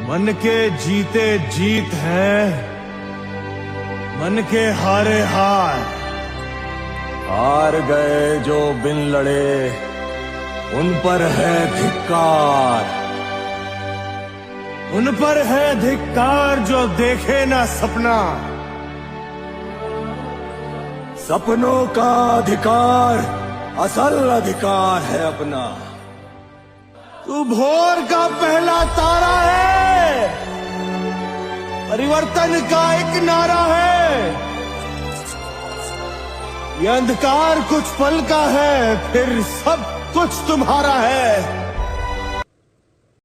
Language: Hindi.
मन के जीते जीत है, मन के हारे हार। हार गए जो बिन लड़े, उन पर है धिक्कार। उन पर है धिक्कार जो देखे ना सपना। सपनों का अधिकार असल अधिकार है अपना। तू भोर का पहला तारा है, परिवर्तन का एक नारा है। ये अंधकार कुछ पल का है, फिर सब कुछ तुम्हारा है।